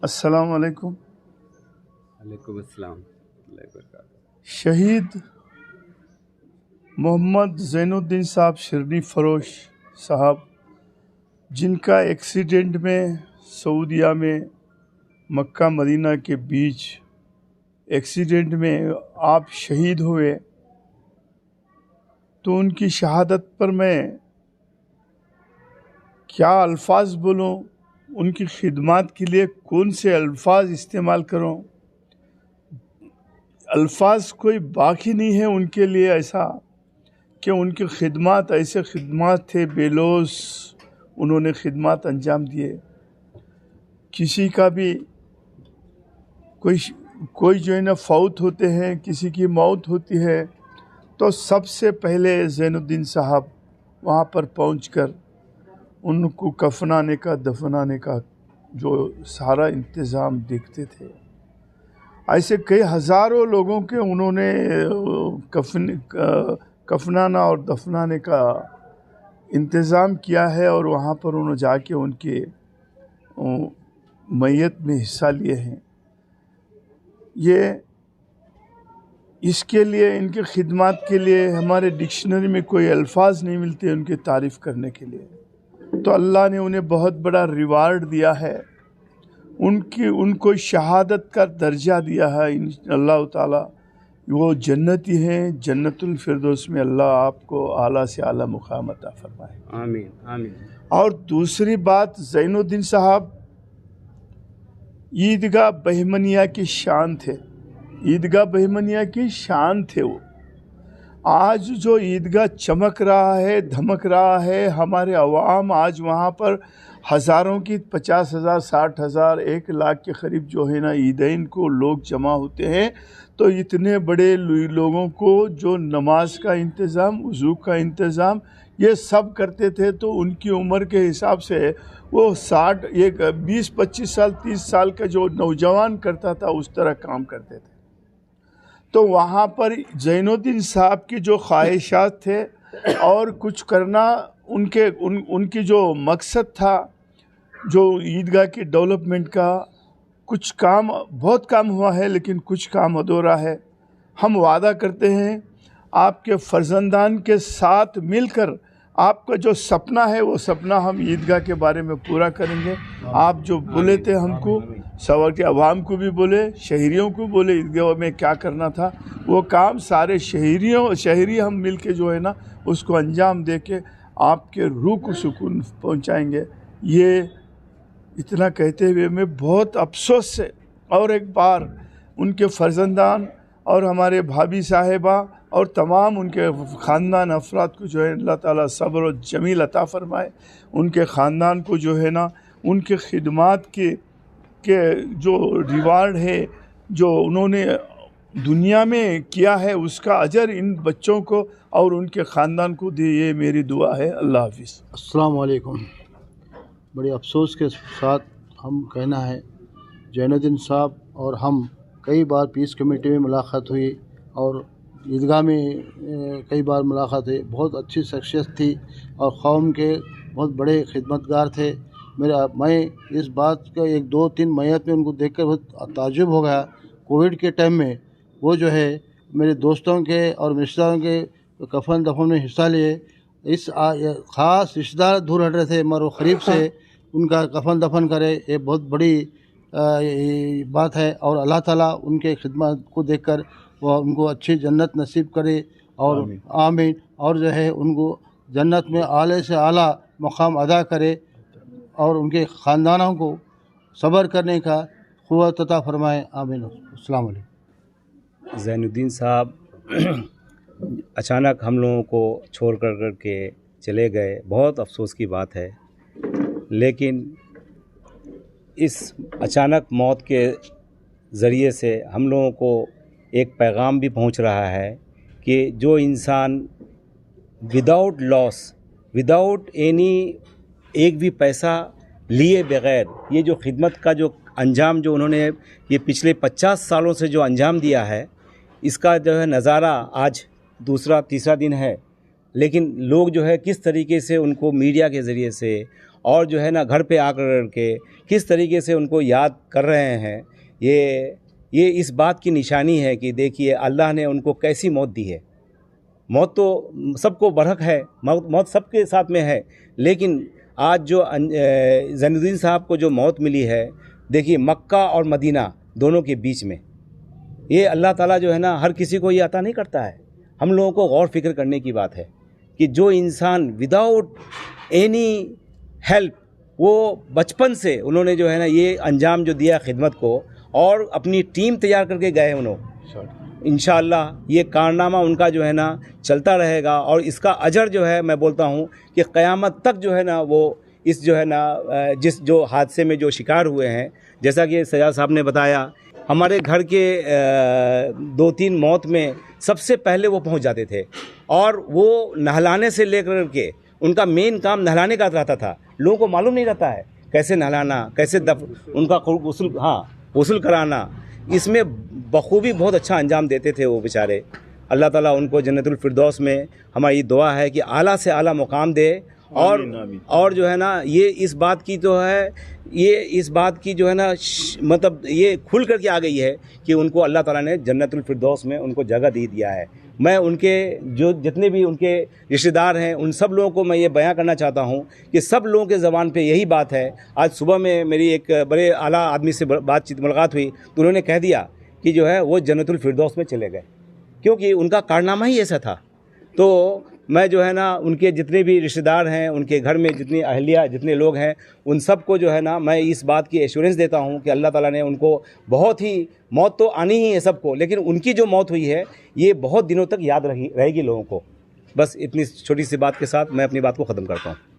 अस्सलाम वालेकुम। वालेकुम अस्सलाम। शहीद मोहम्मद ज़ैनुद्दीन साहब शिरनी फरोश साहब, जिनका एक्सीडेंट में सऊदिया में मक्का मदीना के बीच एक्सीडेंट में आप शहीद हुए, तो उनकी शहादत पर मैं क्या अल्फाज बोलूं, उनकी खिदमत के लिए कौन से अल्फाज इस्तेमाल करूं। अल्फाज कोई बाकी नहीं है उनके लिए, ऐसा कि उनकी खिदमत ऐसे खिदमत थे, बेलोस उन्होंने खिदमत अंजाम दिए। किसी का भी कोई जो है ना फौत होते हैं, किसी की मौत होती है, तो सबसे पहले ज़ैनुद्दीन साहब वहाँ पर पहुंचकर उनको कफनाने का दफनाने का जो सारा इंतज़ाम देखते थे। ऐसे कई हज़ारों लोगों के उन्होंने कफनाना और दफनाने का इंतज़ाम किया है, और वहाँ पर उन्होंने जाके उनके मैयत में हिस्सा लिए हैं। ये इसके लिए, इनके खिदमत के लिए हमारे डिक्शनरी में कोई अल्फाज नहीं मिलते उनकी तारीफ़ करने के लिए। तो अल्लाह ने उन्हें बहुत बड़ा रिवार्ड दिया है, उनको शहादत का दर्जा दिया है। अल्लाह ताला वो जन्नती हैं, जन्नतुल फिरदौस में अल्लाह आपको आला से आला मुकाम अता फरमाए। आमीन आमीन। और दूसरी बात, ज़ैनुद्दीन साहब ईदगाह बहमनिया की शान थे, ईदगाह बहमनिया की शान थे वो। आज जो ईदगाह चमक रहा है, धमक रहा है, हमारे अवाम आज वहाँ पर हज़ारों की 50,000, 60,000, 1 लाख के करीब जो है ना ईदैन को लोग जमा होते हैं। तो इतने बड़े लोगों को जो नमाज का इंतज़ाम, वज़ू का इंतज़ाम ये सब करते थे, तो उनकी उम्र के हिसाब से वो 20-25 साल 30 साल का जो नौजवान करता था उस तरह काम करते थे। तो वहाँ पर ज़ैनुद्दीन साहब की जो ख्वाहिशात थे और कुछ करना उनकी जो मकसद था, जो ईदगाह की डेवलपमेंट का, कुछ काम, बहुत काम हुआ है लेकिन कुछ काम अधूरा है। हम वादा करते हैं आपके फर्जंदान के साथ मिलकर आपका जो सपना है वो सपना हम ईदगाह के बारे में पूरा करेंगे। आप जो बोले थे हमको, सवाल के अवाम को भी बोले, शहरियों को बोले ईदगाह में क्या करना था, वो काम सारे शहरी हम मिल के जो है ना उसको अंजाम दे के आपके रूह को सुकून पहुँचाएँगे। ये इतना कहते हुए मैं बहुत अफसोस से और एक बार उनके फर्जंदान और हमारे भाभी साहिबा और तमाम उनके ख़ानदान अफराद को जो है अल्लाह ताला सब्र और जमील अता फ़रमाए। उनके ख़ानदान को जो है ना उनके खिदमात के जो रिवार्ड है, जो उन्होंने दुनिया में किया है, उसका अजर इन बच्चों को और उनके ख़ानदान को दे, ये मेरी दुआ है। अल्लाह हाफ़िज़। अस्सलाम वालेकुम। बड़े अफसोस के साथ हम कहना है, ज़ैनुद्दीन साहब और हम कई बार पीस कमेटी में मुलाकात हुई और ईदगाह में कई बार मुलाकात हुई। बहुत अच्छी शख्सियत थी और कौम के बहुत बड़े खिदमतगार थे। मैं इस बात का 1-2-3 मैयत में उनको देखकर बहुत ताज्जुब हो गया। कोविड के टाइम में वो जो है मेरे दोस्तों के और रिश्तेदारों के कफन दफन में हिस्सा लिए। इस ख़ास रिश्तेदार दूर हट रहे थे, मरो क़रीब से उनका कफन दफन करे, ये बहुत बड़ी बात है। और अल्लाह ताला उनके खिदमत को देखकर वो उनको अच्छी जन्नत नसीब करे और आमीन। और जो है उनको जन्नत में आले से आला मकाम अदा करे और उनके ख़ानदानों को सब्र करने का क़ुव्वत अता फ़रमाए। आमीन। अस्सलाम वालेकुम। ज़ैनुद्दीन साहब अचानक हम लोगों को छोड़ कर के चले गए, बहुत अफसोस की बात है। लेकिन इस अचानक मौत के ज़रिए से हम लोगों को एक पैगाम भी पहुंच रहा है कि जो इंसान विदाउट लॉस, विदाउट एनी एक भी पैसा लिए बग़ैर ये जो खिदमत का जो अंजाम जो उन्होंने ये पिछले 50 सालों से जो अंजाम दिया है, इसका जो है नज़ारा आज दूसरा तीसरा दिन है। लेकिन लोग जो है किस तरीके से उनको मीडिया के ज़रिए से اور جو ہے نا گھر پہ آ کر کے کس طریقے سے ان کو یاد کر رہے ہیں، یہ اس بات کی نشانی ہے کہ دیکھیے اللہ نے ان کو کیسی موت دی ہے۔ موت تو سب کو برحق ہے، موت سب کے ساتھ میں ہے، لیکن آج جو زین الدین صاحب کو جو موت ملی ہے، دیکھیے مکہ اور مدینہ دونوں کے بیچ میں، یہ اللہ تعالیٰ جو ہے نا ہر کسی کو یہ عطا نہیں کرتا ہے۔ ہم لوگوں کو غور فکر کرنے کی بات ہے کہ جو انسان وداؤٹ اینی ہیلپ، وہ بچپن سے انہوں نے جو ہے نا یہ انجام جو دیا خدمت کو، اور اپنی ٹیم تیار کر کے گئے انہوں، انشاءاللہ یہ کارنامہ ان کا جو ہے نا چلتا رہے گا، اور اس کا اجر جو ہے میں بولتا ہوں کہ قیامت تک جو ہے نا وہ اس جو ہے نا جس جو حادثے میں جو شکار ہوئے ہیں، جیسا کہ سجاد صاحب نے بتایا، ہمارے گھر کے 2-3 موت میں سب سے پہلے وہ پہنچ جاتے تھے، اور وہ نہلانے سے لے کر کے ان کا مین کام نہلانے کا رہتا تھا۔ لوگوں کو معلوم نہیں رہتا ہے کیسے نہلانا، کیسے ان کا غسل کرانا، اس میں بخوبی بہت اچھا انجام دیتے تھے وہ بیچارے۔ اللہ تعالیٰ ان کو جنت الفردوس میں، ہماری دعا ہے کہ اعلیٰ سے اعلیٰ مقام دے، اور جو ہے نا یہ اس بات کی جو ہے نا مطلب یہ کھل کر کے آ گئی ہے کہ ان کو اللہ تعالیٰ نے جنت الفردوس میں ان کو جگہ دیا ہے۔ میں ان کے جو جتنے بھی ان کے رشتہ دار ہیں، ان سب لوگوں کو میں یہ بیان کرنا چاہتا ہوں کہ سب لوگوں کے زبان پہ یہی بات ہے۔ آج صبح میں میری ایک بڑے اعلیٰ آدمی سے ملاقات ہوئی، تو انہوں نے کہہ دیا کہ جو ہے وہ جنت الفردوس میں چلے گئے، کیونکہ ان کا کارنامہ ہی ایسا تھا۔ تو میں جو ہے نا ان کے جتنے بھی رشتہ دار ہیں، ان کے گھر میں جتنی اہلیہ جتنے لوگ ہیں، ان سب کو جو ہے نا میں اس بات کی ایشورنس دیتا ہوں کہ اللہ تعالیٰ نے ان کو بہت ہی، موت تو آنی ہی ہے سب کو، لیکن ان کی جو موت ہوئی ہے یہ بہت دنوں تک یاد رہے گی لوگوں کو۔ بس اتنی چھوٹی سی بات کے ساتھ میں اپنی بات کو ختم کرتا ہوں۔